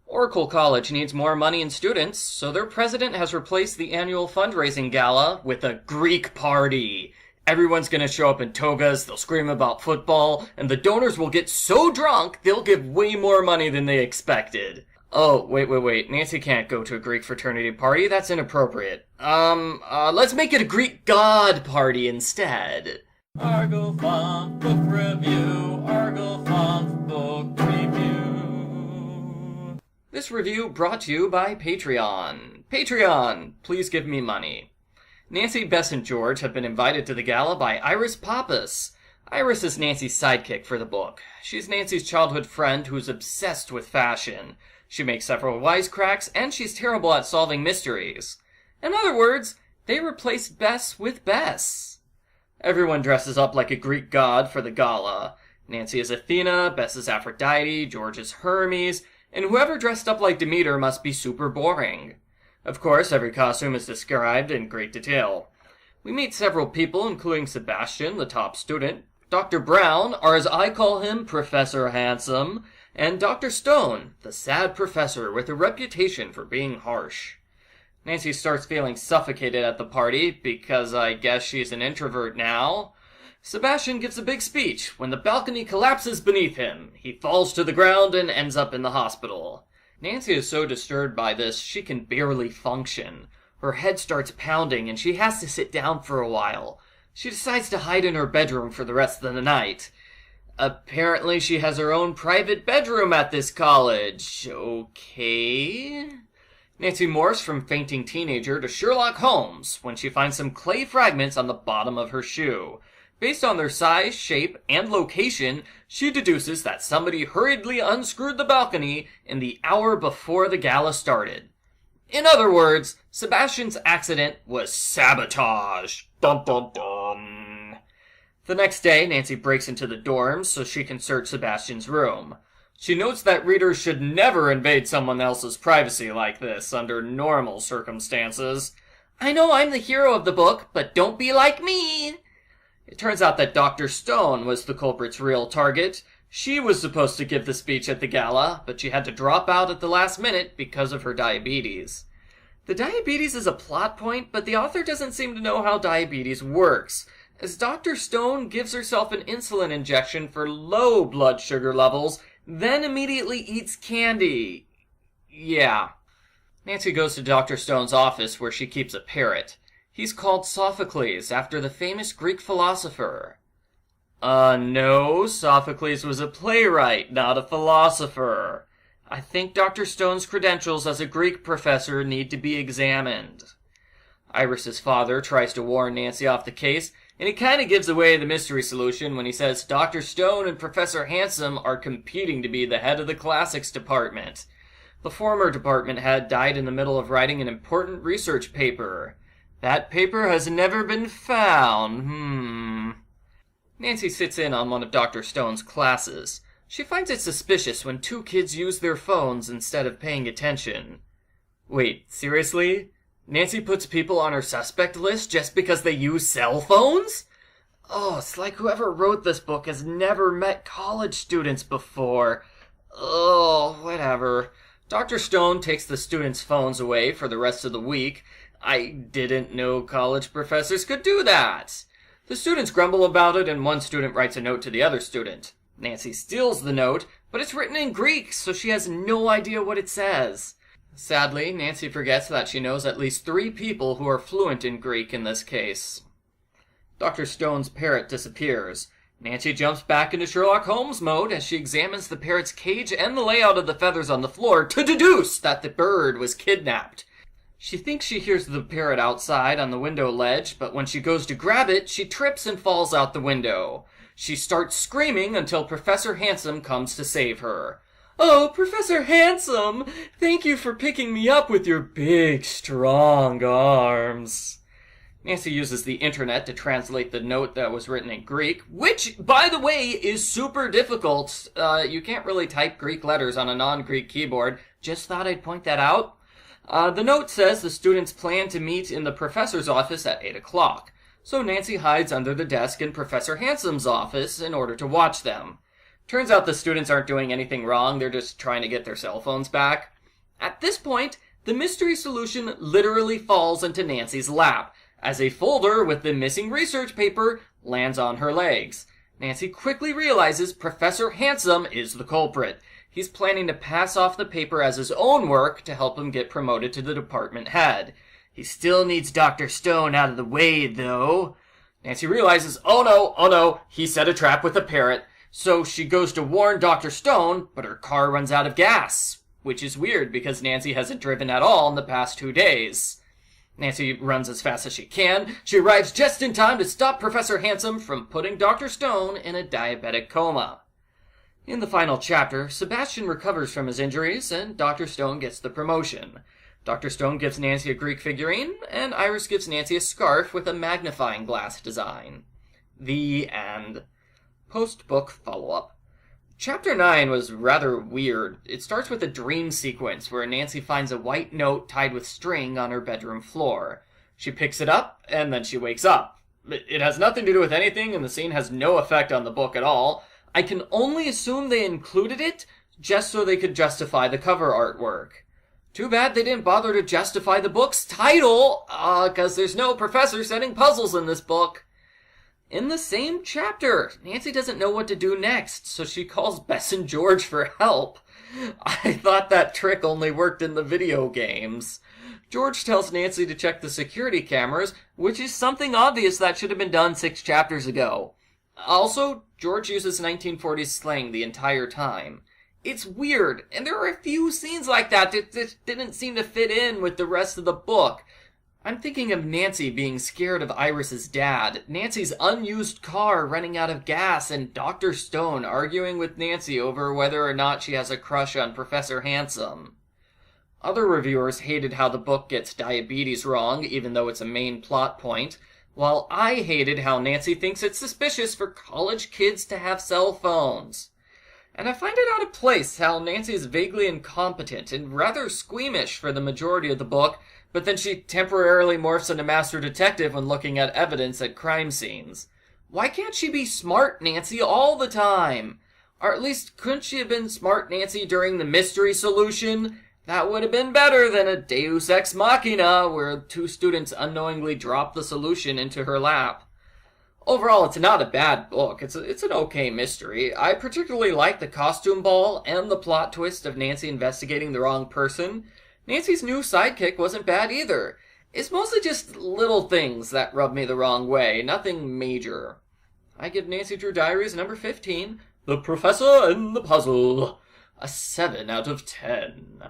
Oracle College needs more money and students, so their president has replaced the annual fundraising gala with a Greek party. Everyone's gonna show up in togas, they'll scream about football, and the donors will get so drunk they'll give way more money than they expected. Oh, wait. Nancy can't go to a Greek fraternity party. That's inappropriate. Let's make it a Greek god party instead. Argofont Book Review. Argofont Book Review. This review brought to you by Patreon. Patreon, please give me money. Nancy, Bess, and George have been invited to the gala by Iris Pappas. Iris is Nancy's sidekick for the book. She's Nancy's childhood friend who's obsessed with fashion. She makes several wisecracks, and she's terrible at solving mysteries. In other words, they replaced Bess with Bess. Everyone dresses up like a Greek god for the gala. Nancy is Athena, Bess is Aphrodite, George is Hermes, and whoever dressed up like Demeter must be super boring. Of course, every costume is described in great detail. We meet several people, including Sebastian, the top student, Dr. Brown, or as I call him, Professor Handsome, and Dr. Stone, the sad professor with a reputation for being harsh. Nancy starts feeling suffocated at the party, because I guess she's an introvert now. Sebastian gives a big speech when the balcony collapses beneath him. He falls to the ground and ends up in the hospital. Nancy is so disturbed by this, she can barely function. Her head starts pounding and she has to sit down for a while. She decides to hide in her bedroom for the rest of the night. Apparently she has her own private bedroom at this college. Okay. Nancy morphs from fainting teenager to Sherlock Holmes when she finds some clay fragments on the bottom of her shoe. Based on their size, shape, and location, she deduces that somebody hurriedly unscrewed the balcony in the hour before the gala started. In other words, Sebastian's accident was sabotage. Dun dun dun. The next day, Nancy breaks into the dorms so she can search Sebastian's room. She notes that readers should never invade someone else's privacy like this under normal circumstances. I know I'm the hero of the book, but don't be like me. It turns out that Dr. Stone was the culprit's real target. She was supposed to give the speech at the gala, but she had to drop out at the last minute because of her diabetes. The diabetes is a plot point, but the author doesn't seem to know how diabetes works, as Dr. Stone gives herself an insulin injection for low blood sugar levels, then immediately eats candy. Yeah. Nancy goes to Dr. Stone's office where she keeps a parrot. He's called Sophocles, after the famous Greek philosopher. No, Sophocles was a playwright, not a philosopher. I think Dr. Stone's credentials as a Greek professor need to be examined. Iris's father tries to warn Nancy off the case, and he kind of gives away the mystery solution when he says Dr. Stone and Professor Handsome are competing to be the head of the classics department. The former department head died in the middle of writing an important research paper. That paper has never been found. Nancy sits in on one of Dr. Stone's classes. She finds it suspicious when two kids use their phones instead of paying attention. Wait, seriously? Nancy puts people on her suspect list just because they use cell phones? Oh, it's like whoever wrote this book has never met college students before. Oh, whatever. Dr. Stone takes the students' phones away for the rest of the week. I didn't know college professors could do that. The students grumble about it, and one student writes a note to the other student. Nancy steals the note, but it's written in Greek, so she has no idea what it says. Sadly, Nancy forgets that she knows at least 3 people who are fluent in Greek in this case. Dr. Stone's parrot disappears. Nancy jumps back into Sherlock Holmes mode as she examines the parrot's cage and the layout of the feathers on the floor to deduce that the bird was kidnapped. She thinks she hears the parrot outside on the window ledge, but when she goes to grab it, she trips and falls out the window. She starts screaming until Professor Handsome comes to save her. Oh, Professor Handsome! Thank you for picking me up with your big, strong arms. Nancy uses the internet to translate the note that was written in Greek, which, by the way, is super difficult. You can't really type Greek letters on a non-Greek keyboard. Just thought I'd point that out. The note says the students plan to meet in the professor's office at 8 o'clock. So Nancy hides under the desk in Professor Handsome's office in order to watch them. Turns out the students aren't doing anything wrong, they're just trying to get their cell phones back. At this point, the mystery solution literally falls into Nancy's lap, as a folder with the missing research paper lands on her legs. Nancy quickly realizes Professor Handsome is the culprit. He's planning to pass off the paper as his own work to help him get promoted to the department head. He still needs Dr. Stone out of the way, though. Nancy realizes, oh no, he set a trap with the parrot. So she goes to warn Dr. Stone, but her car runs out of gas. Which is weird because Nancy hasn't driven at all in the past 2 days. Nancy runs as fast as she can. She arrives just in time to stop Professor Handsome from putting Dr. Stone in a diabetic coma. In the final chapter, Sebastian recovers from his injuries and Dr. Stone gets the promotion. Dr. Stone gives Nancy a Greek figurine, and Iris gives Nancy a scarf with a magnifying glass design. The end. Post-book follow-up. Chapter 9 was rather weird. It starts with a dream sequence where Nancy finds a white note tied with string on her bedroom floor. She picks it up, and then she wakes up. It has nothing to do with anything, and the scene has no effect on the book at all. I can only assume they included it just so they could justify the cover artwork. Too bad they didn't bother to justify the book's title, 'cause there's no professor setting puzzles in this book. In the same chapter, Nancy doesn't know what to do next, so she calls Bess and George for help. I thought that trick only worked in the video games. George tells Nancy to check the security cameras, which is something obvious that should have been done 6 chapters ago. Also, George uses 1940s slang the entire time. It's weird, and there are a few scenes like that didn't seem to fit in with the rest of the book. I'm thinking of Nancy being scared of Iris's dad, Nancy's unused car running out of gas, and Dr. Stone arguing with Nancy over whether or not she has a crush on Professor Handsome. Other reviewers hated how the book gets diabetes wrong, even though it's a main plot point, while I hated how Nancy thinks it's suspicious for college kids to have cell phones. And I find it out of place how Nancy is vaguely incompetent and rather squeamish for the majority of the book, but then she temporarily morphs into master detective when looking at evidence at crime scenes. Why can't she be smart Nancy all the time? Or at least, couldn't she have been smart Nancy during the mystery solution? That would have been better than a Deus Ex Machina, where 2 students unknowingly drop the solution into her lap. Overall, it's not a bad book. It's an okay mystery. I particularly like the costume ball and the plot twist of Nancy investigating the wrong person. Nancy's new sidekick wasn't bad either. It's mostly just little things that rub me the wrong way, nothing major. I give Nancy Drew Diaries number 15, The Professor and the Puzzle, a 7 out of 10.